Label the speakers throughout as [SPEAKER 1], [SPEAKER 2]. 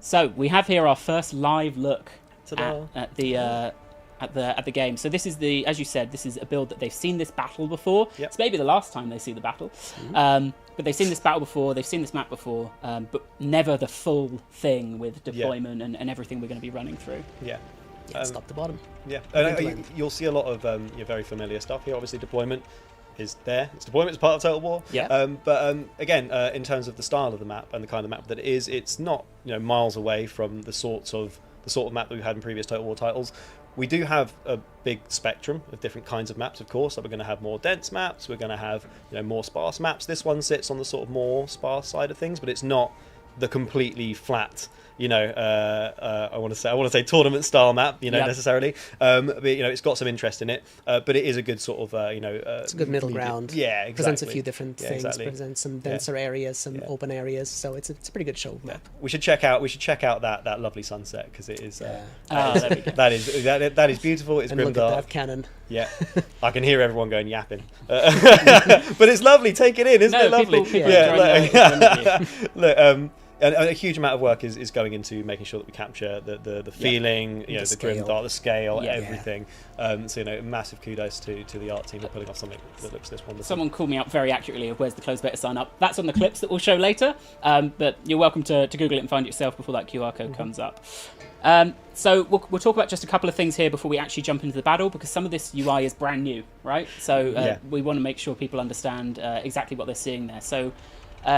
[SPEAKER 1] So we have here our first live look
[SPEAKER 2] Ta-da.
[SPEAKER 1] at the game. So this is as you said, this is a build that they've seen this battle before.
[SPEAKER 2] Yep.
[SPEAKER 1] It's maybe the last time they see the battle, but they've seen this battle before. They've seen this map before, but never the full thing with deployment and everything we're going to be running through.
[SPEAKER 2] Yeah.
[SPEAKER 3] Stop the bottom.
[SPEAKER 2] Yeah. You'll see a lot of your very familiar stuff here. Obviously, deployment is there. Deployment is part of Total War.
[SPEAKER 1] Yeah.
[SPEAKER 2] But again, in terms of the style of the map and the kind of map that it is, it's not miles away from the sort of map that we've had in previous Total War titles. We do have a big spectrum of different kinds of maps, of course. So we're going to have more dense maps. We're going to have more sparse maps. This one sits on the sort of more sparse side of things, but it's not the completely flat. I want to say tournament style map, necessarily. But it's got some interest in it. But it is a good sort of,
[SPEAKER 3] it's a good middle ground.
[SPEAKER 2] Yeah, exactly.
[SPEAKER 3] Presents a few different things.
[SPEAKER 2] Exactly.
[SPEAKER 3] Presents some denser areas, some open areas. So it's a pretty good show map.
[SPEAKER 2] We should check out that lovely sunset because it is. That is beautiful. It's
[SPEAKER 3] and
[SPEAKER 2] grim
[SPEAKER 3] look
[SPEAKER 2] dark.
[SPEAKER 3] at that cannon.
[SPEAKER 2] Yeah, I can hear everyone going yapping. But it's lovely. Take it in, isn't it lovely?
[SPEAKER 1] People
[SPEAKER 2] Look, and a huge amount of work is going into making sure that we capture the feeling, the grim dark, the scale, everything. So massive kudos to the art team for putting off something that looks this wonderful.
[SPEAKER 1] Someone called me up very accurately of where's the closed beta sign up. That's on the clips that we'll show later, but you're welcome to Google it and find it yourself before that QR code comes up. So we'll talk about just a couple of things here before we actually jump into the battle, because some of this UI is brand new, right? So we want to make sure people understand exactly what they're seeing there. So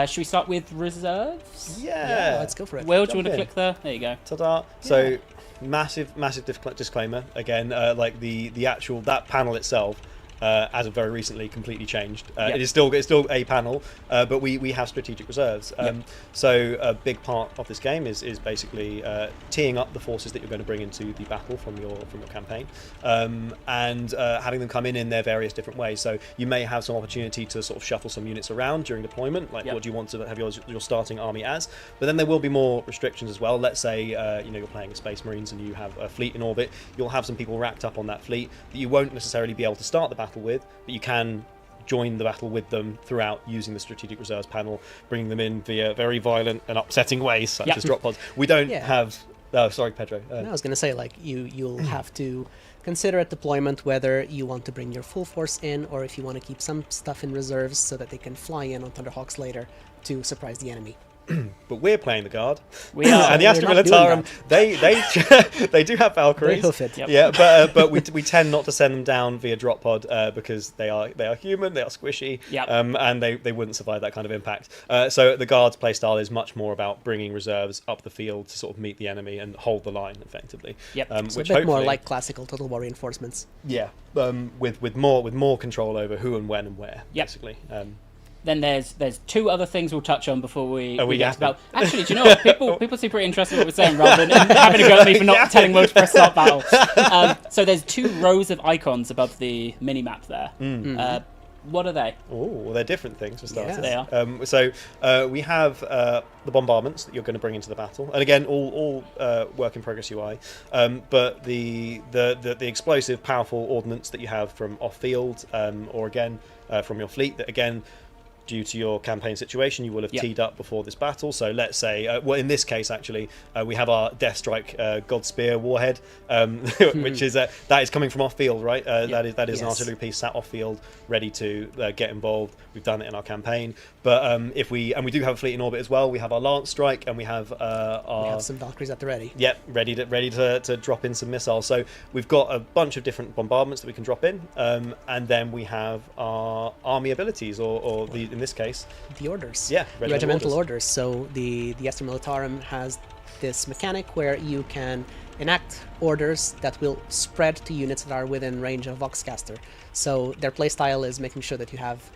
[SPEAKER 1] should we start with reserves?
[SPEAKER 2] Yeah,
[SPEAKER 3] let's go for it.
[SPEAKER 1] Will, do you want to click there? There you go.
[SPEAKER 2] Ta-da. So massive disclaimer again, like the actual that panel itself as of very recently completely changed. It is still a panel, but we have strategic reserves. So a big part of this game is basically teeing up the forces that you're going to bring into the battle from your campaign, and having them come in their various different ways. So you may have some opportunity to sort of shuffle some units around during deployment, like what do you want to have your starting army as. But then there will be more restrictions as well. Let's say you're playing Space Marines and you have a fleet in orbit. You'll have some people racked up on that fleet that you won't necessarily be able to start the battle with, but you can join the battle with them throughout using the strategic reserves panel, bringing them in via very violent and upsetting ways such as drop pods. We don't have sorry, Pedro.
[SPEAKER 3] No, I was going to say, like, you'll have to consider at deployment whether you want to bring your full force in or if you want to keep some stuff in reserves so that they can fly in on Thunderhawks later to surprise the enemy.
[SPEAKER 2] But we're playing the guard.
[SPEAKER 1] We are.
[SPEAKER 2] And the Astra Militarum, they do have Valkyries.
[SPEAKER 3] They hoof it.
[SPEAKER 2] Yeah, but we tend not to send them down via drop pod because they are human, they are squishy, and they wouldn't survive that kind of impact. So the guard's playstyle is much more about bringing reserves up the field to sort of meet the enemy and hold the line effectively.
[SPEAKER 3] So a bit more like classical Total War reinforcements.
[SPEAKER 2] Yeah, with more control over who and when and where, basically.
[SPEAKER 1] Then there's two other things we'll touch on before we get to battle. Actually, do you know what? People seem pretty interested in what we're saying rather than having a go at me for not telling Will to press start battle. So there's two rows of icons above the mini-map there. What are they?
[SPEAKER 2] Oh, well, they're different things for starters.
[SPEAKER 1] They are.
[SPEAKER 2] So we have the bombardments that you're going to bring into the battle, and again, all work in progress UI. But the explosive, powerful ordnance that you have from off field, or again from your fleet, that again, due to your campaign situation, you will have teed up before this battle. So let's say, well, in this case, actually, we have our Death Strike Godspear warhead, which is that is coming from off field, right? That is an artillery piece sat off field, ready to get involved. We've done it in our campaign, but we do have a fleet in orbit as well. We have our Lance Strike, and we have
[SPEAKER 3] some Valkyries at the ready.
[SPEAKER 2] Yep, ready to drop in some missiles. So we've got a bunch of different bombardments that we can drop in, and then we have our army abilities, or in this case,
[SPEAKER 3] the orders.
[SPEAKER 2] Yeah,
[SPEAKER 3] regimental orders. So the Astra Militarum has this mechanic where you can enact orders that will spread to units that are within range of Voxcaster. So their playstyle is making sure that you have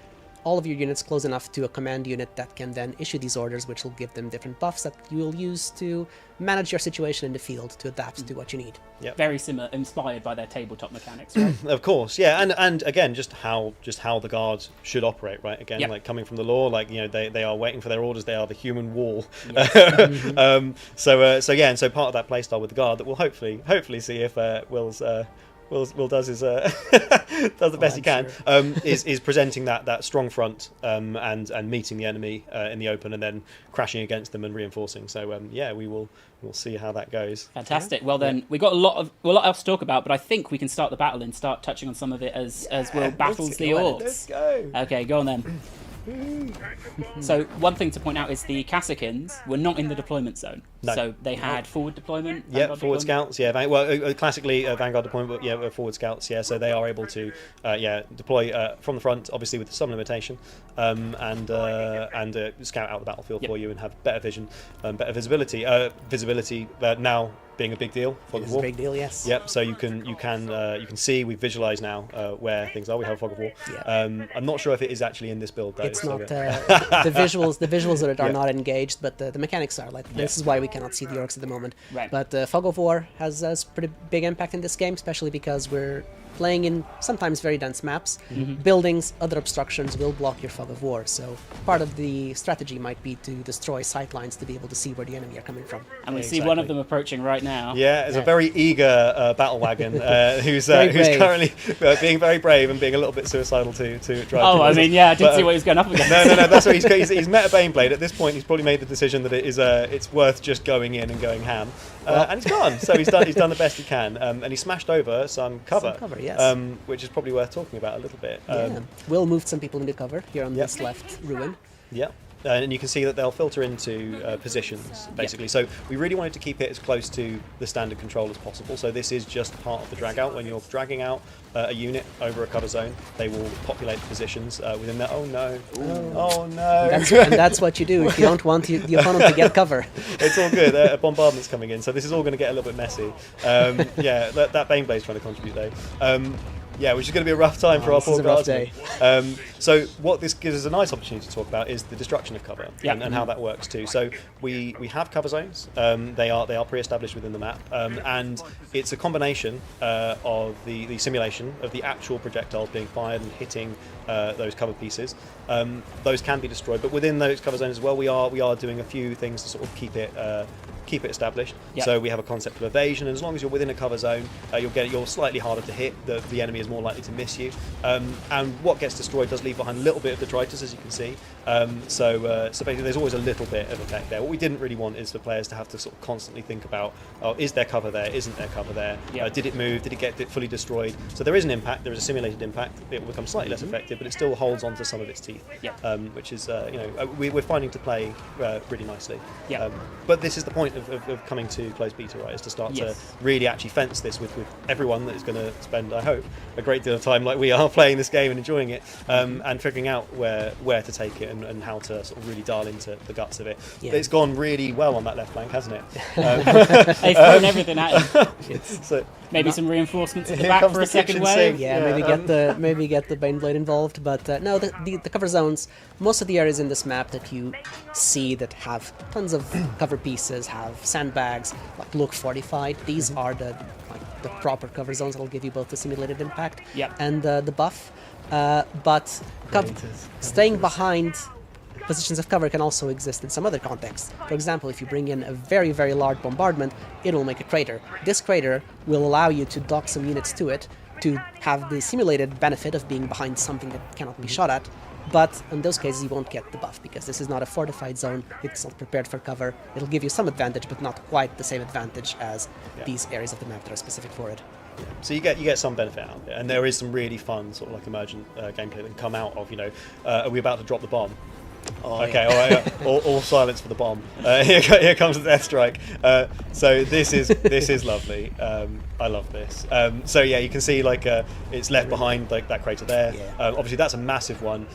[SPEAKER 3] all of your units close enough to a command unit that can then issue these orders, which will give them different buffs that you will use to manage your situation in the field to adapt to what you need.
[SPEAKER 2] Yep.
[SPEAKER 1] Very similar, inspired by their tabletop mechanics, right?
[SPEAKER 2] Of course, yeah, and again, just how the guards should operate, right? Again, like coming from the lore, like they are waiting for their orders. They are the human wall. Yes. So part of that playstyle with the guard that we'll hopefully see if Will's Will does his does the best he can. Is presenting that strong front and meeting the enemy in the open and then crashing against them and reinforcing. So we'll see how that goes.
[SPEAKER 1] Fantastic. Well then, we got a lot else to talk about, but I think we can start the battle and start touching on some of it as Will battles the Orks.
[SPEAKER 2] Let's go.
[SPEAKER 1] Okay, go on then. So one thing to point out is the Cassicans were not in the deployment zone.
[SPEAKER 2] No.
[SPEAKER 1] So they had forward deployment.
[SPEAKER 2] Yeah, forward scouts. Yeah, classically Vanguard deployment. But yeah, forward scouts. Yeah, so they are able to deploy from the front, obviously with some limitation, and scout out the battlefield for you and have better vision, better visibility. Visibility now being a big deal for the war.
[SPEAKER 3] A big deal, yes.
[SPEAKER 2] Yep. So you can see, we visualize now where things are. We have fog of war.
[SPEAKER 3] Yeah.
[SPEAKER 2] I'm not sure if it is actually in this build though.
[SPEAKER 3] It's not the visuals. The visuals of it are not engaged, but the mechanics are. Like this is why we cannot see the Orks at the moment.
[SPEAKER 1] Right.
[SPEAKER 3] But fog of war has a pretty big impact in this game, especially because we're playing in sometimes very dense maps. Buildings, other obstructions will block your fog of war. So part of the strategy might be to destroy sightlines to be able to see where the enemy are coming from.
[SPEAKER 1] And we see one of them approaching right now.
[SPEAKER 2] Yeah, it's a very eager battle wagon who's currently being very brave and being a little bit suicidal to drive.
[SPEAKER 1] Oh, I mean, I didn't see what he was going up against.
[SPEAKER 2] No, that's what he's met a Baneblade. At this point, he's probably made the decision that it's worth just going in and going ham. And he's gone. So he's done the best he can, and he smashed over some cover.
[SPEAKER 3] Yes.
[SPEAKER 2] Which is probably worth talking about a little bit.
[SPEAKER 3] Will moved some people into cover here on this left ruin.
[SPEAKER 2] Yeah. And you can see that they'll filter into positions, basically. So we really wanted to keep it as close to the standard control as possible. So this is just part of the drag out. When you're dragging out a unit over a cover zone, they will populate the positions within there. Oh no! Oh no!
[SPEAKER 3] And that's what you do if you don't want the opponent to get cover.
[SPEAKER 2] It's all good. A bombardment's coming in, so this is all going to get a little bit messy. That Baneblade's trying to contribute though. Which is going to be a rough time for our poor guardsmen. So what this gives us a nice opportunity to talk about is the destruction of cover and how that works too. So we have cover zones. They are pre-established within the map, and it's a combination of the simulation of the actual projectiles being fired and hitting those cover pieces. Those can be destroyed, but within those cover zones as well, we are doing a few things to sort of keep it established. So we have a concept of evasion, and as long as you're within a cover zone, you're slightly harder to hit. The enemy is more likely to miss you. And what gets destroyed does leave behind a little bit of detritus, as you can see. So basically, there's always a little bit of effect there. What we didn't really want is for players to have to sort of constantly think about, is there cover there? Isn't there cover there? Did it move? Did it get fully destroyed? So there is an impact. There is a simulated impact. It will become slightly less effective, but it still holds on to some of its teeth. Which is we're finding to play really nicely. But this is the point of coming to closed beta, right? Is to start to really actually fence this with everyone that is going to spend, I hope, a great deal of time like we are playing this game and enjoying it, and figuring out where to take it and how to sort of really dial into the guts of it. It's gone really well on that left flank, hasn't it?
[SPEAKER 1] They've thrown everything at him.
[SPEAKER 2] So
[SPEAKER 1] maybe some reinforcements at the back for a second wave.
[SPEAKER 3] Maybe get the Baneblade involved. But no, the cover zones. Most of the areas in this map that you see that have tons of cover pieces have sandbags, look fortified. These are the proper cover zones that'll give you both the simulated impact and the buff. But staying behind positions of cover can also exist in some other contexts. For example, if you bring in a very, very large bombardment, it'll make a crater. This crater will allow you to dock some units to it to have the simulated benefit of being behind something that cannot be shot at. But in those cases, you won't get the buff because this is not a fortified zone. It's not prepared for cover. It'll give you some advantage, but not quite the same advantage as these areas of the map that are specific for it.
[SPEAKER 2] So you get some benefit out of it, and there is some really fun sort of like emergent gameplay that can come out of, are we about to drop the bomb? All right. All silence for the bomb. Here comes the death strike. So this is lovely. I love this. So you can see it's left behind that crater there. Obviously that's a massive one.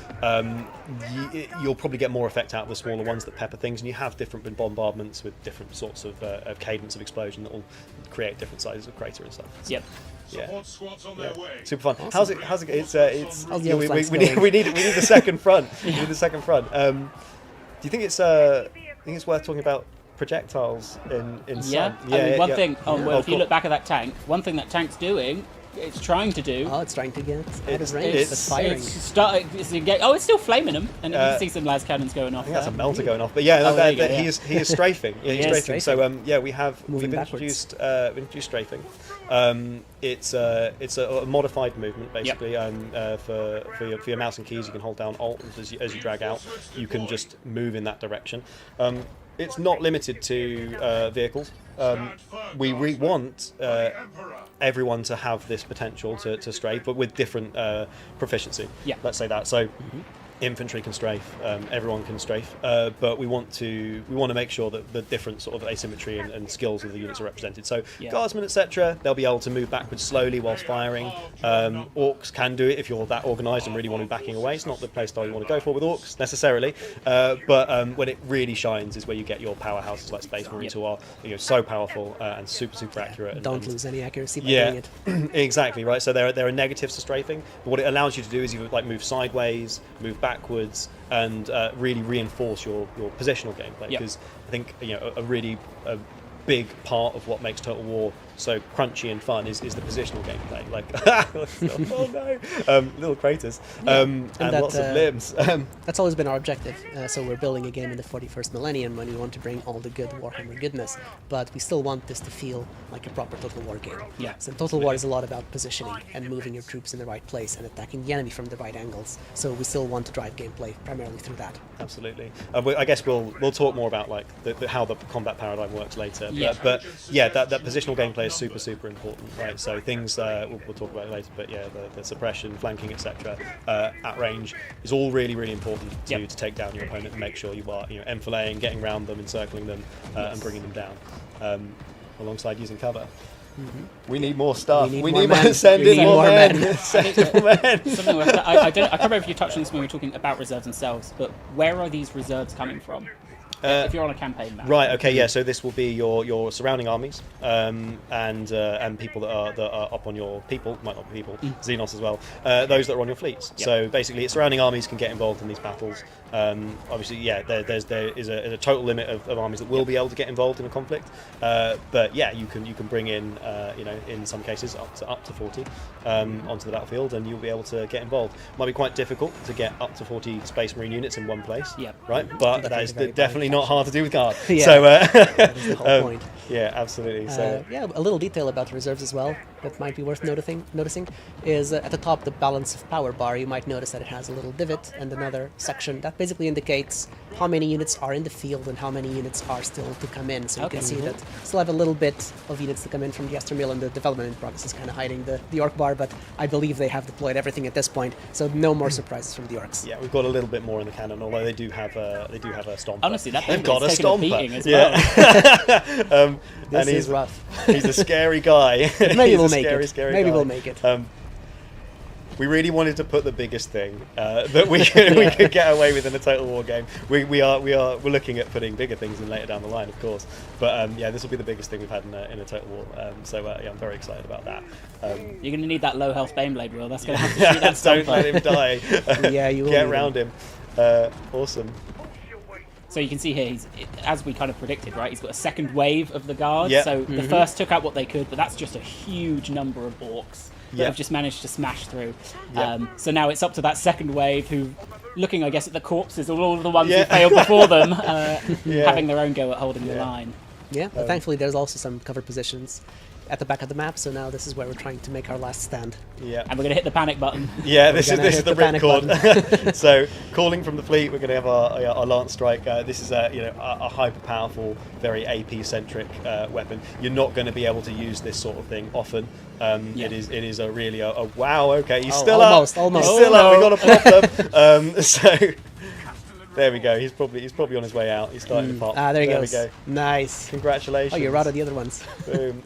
[SPEAKER 2] You'll probably get more effect out of the smaller ones that pepper things, and you have different bombardments with different sorts of cadence of explosion that will create different sizes of crater and stuff. Super fun.
[SPEAKER 3] Awesome.
[SPEAKER 2] How's it? It's we need the second front. We need the second front. Do you think it's worth talking about projectiles in some?
[SPEAKER 1] One thing. If you look back at that tank, one thing that tank's doing it's trying to do.
[SPEAKER 3] Oh, it's trying to get out
[SPEAKER 2] It's-
[SPEAKER 3] of range. It's firing.
[SPEAKER 1] It's still flaming them, and you can see some las cannons going off.
[SPEAKER 2] I think that's a
[SPEAKER 1] there.
[SPEAKER 2] melter going off, but yeah,
[SPEAKER 1] Oh, there you go,
[SPEAKER 2] he is strafing. Yeah, he's
[SPEAKER 1] He is
[SPEAKER 2] strafing. So yeah, we've
[SPEAKER 3] Moving
[SPEAKER 2] introduced strafing. It's a modified movement basically. For your mouse and keys, you can hold down Alt as you drag out. You can just move in that direction. It's not limited to vehicles. We want everyone to have this potential to strafe, but with different proficiency.
[SPEAKER 1] Yeah.
[SPEAKER 2] Let's say that. So. Infantry can strafe, everyone can strafe, but we want to make sure that the different sort of asymmetry and skills of the units are represented. So guardsmen, etc., they'll be able to move backwards slowly whilst firing. Orcs can do it if you're that organised and really want to be backing away. It's not the playstyle you want to go for with Orcs necessarily, but when it really shines is where you get your powerhouses like Space Marines who are so powerful and super accurate.
[SPEAKER 3] Don't lose any accuracy by doing it.
[SPEAKER 2] Exactly right. So there are negatives to strafing, but what it allows you to do is you like move sideways, move backwards, and really reinforce your positional gameplay. Because I think a really big part of what makes Total War so crunchy and fun is the positional gameplay. Like, oh no, little craters and lots of limbs.
[SPEAKER 3] That's always been our objective. So we're building a game in the 41st millennium when we want to bring all the good Warhammer goodness, but we still want this to feel like a proper Total War game.
[SPEAKER 1] Yeah.
[SPEAKER 3] So Total War is a lot about positioning and moving your troops in the right place and attacking the enemy from the right angles. So we still want to drive gameplay primarily through that.
[SPEAKER 2] Absolutely. I guess we'll talk more about like how the combat paradigm works later.
[SPEAKER 1] Yeah.
[SPEAKER 2] But yeah, that positional gameplay is super important, right? So things we'll talk about it later, but yeah, the suppression, flanking, etc. At range is all really important to take down your opponent and make sure you are enfilading, getting around them, encircling them, and bringing them down, alongside using cover. We need more stuff. We need
[SPEAKER 3] men.
[SPEAKER 2] send
[SPEAKER 3] We
[SPEAKER 2] in
[SPEAKER 3] need
[SPEAKER 2] more
[SPEAKER 3] more
[SPEAKER 2] men.
[SPEAKER 3] men.
[SPEAKER 2] Send more men.
[SPEAKER 1] Something like that. I can't remember if you touched on this when we were talking about reserves themselves, but where are these reserves coming from? If you're on a campaign map.
[SPEAKER 2] Right. Okay. Yeah. So this will be your surrounding armies, and people that are up on your people, might not be people, Xenos as well. Those that are on your fleets.
[SPEAKER 1] Yep.
[SPEAKER 2] So basically, surrounding armies can get involved in these battles. Obviously, yeah, there is a total limit of armies that will be able to get involved in a conflict. But yeah, you can bring in in some cases up to 40 onto the battlefield, and you'll be able to get involved. Might be quite difficult to get up to 40 Space Marine units in one place.
[SPEAKER 1] Yep.
[SPEAKER 2] Right. But that is definitely not hard to do with guard.
[SPEAKER 3] Yeah.
[SPEAKER 2] So
[SPEAKER 3] That is the whole point.
[SPEAKER 2] yeah, absolutely. So
[SPEAKER 3] A little detail about reserves as well that might be worth noticing is at the top, the balance of power bar. You might notice that it has a little divot and another section that basically indicates how many units are in the field and how many units are still to come in. So you can see that still have a little bit of units to come in from the Esther Mill, and the development in progress is kind of hiding the Orc bar, but I believe they have deployed everything at this point, so no more surprises from the Orcs.
[SPEAKER 2] yeah, we've got a little bit more in the cannon, although they do have a stomper.
[SPEAKER 1] Honestly, that
[SPEAKER 2] they've got a
[SPEAKER 1] taken a
[SPEAKER 2] stomper.
[SPEAKER 1] beating as well.
[SPEAKER 2] Yeah.
[SPEAKER 3] This
[SPEAKER 2] and
[SPEAKER 3] is rough.
[SPEAKER 2] He's a scary guy.
[SPEAKER 3] Maybe
[SPEAKER 2] He's
[SPEAKER 3] we'll
[SPEAKER 2] a
[SPEAKER 3] make
[SPEAKER 2] scary,
[SPEAKER 3] it.
[SPEAKER 2] Scary
[SPEAKER 3] Maybe
[SPEAKER 2] guy.
[SPEAKER 3] we'll make it.
[SPEAKER 2] We really wanted to put the biggest thing that we could get away with in a Total War game. We're looking at putting bigger things in later down the line, of course. But yeah, this will be the biggest thing we've had in a Total War. So yeah, I'm very excited about that.
[SPEAKER 1] You're going to need that low health Baneblade, Will. That's going to have to shoot that
[SPEAKER 2] Don't
[SPEAKER 1] stomper.
[SPEAKER 2] let him die.
[SPEAKER 3] Yeah, you will
[SPEAKER 2] Get
[SPEAKER 3] need
[SPEAKER 2] around him. Awesome.
[SPEAKER 1] So you can see here, as we kind of predicted, right? He's got a second wave of the guards.
[SPEAKER 2] Yep.
[SPEAKER 1] So the first took out what they could, but that's just a huge number of orcs that
[SPEAKER 2] Yep.
[SPEAKER 1] have just managed to smash through.
[SPEAKER 2] Yep.
[SPEAKER 1] So now it's up to that second wave, who, looking, I guess, at the corpses of all of the ones
[SPEAKER 2] Yeah.
[SPEAKER 1] who failed before them,
[SPEAKER 2] Yeah.
[SPEAKER 1] having their own go at holding the
[SPEAKER 2] Yeah.
[SPEAKER 1] line.
[SPEAKER 3] Yeah, but thankfully there's also some cover positions at the back of the map, so now this is where we're trying to make our last stand.
[SPEAKER 2] Yeah.
[SPEAKER 1] And we're going to hit the panic button.
[SPEAKER 2] Yeah, this
[SPEAKER 3] gonna
[SPEAKER 2] is
[SPEAKER 3] hit
[SPEAKER 2] the
[SPEAKER 3] the panic
[SPEAKER 2] ripcord. So, calling from the fleet, we're going to have our lance strike. This is a hyper powerful, very AP centric weapon. You're not going to be able to use this sort of thing often. It is a really a wow. Okay, he's still
[SPEAKER 3] almost,
[SPEAKER 2] up.
[SPEAKER 3] almost.
[SPEAKER 2] He's still
[SPEAKER 1] Oh,
[SPEAKER 2] up. We
[SPEAKER 1] no.
[SPEAKER 2] got a problem. So. There we go. He's probably on his way out. He's starting to pop.
[SPEAKER 3] There he goes.
[SPEAKER 2] We go.
[SPEAKER 3] Nice.
[SPEAKER 2] Congratulations.
[SPEAKER 3] Oh, you're out of the other ones.
[SPEAKER 2] Boom.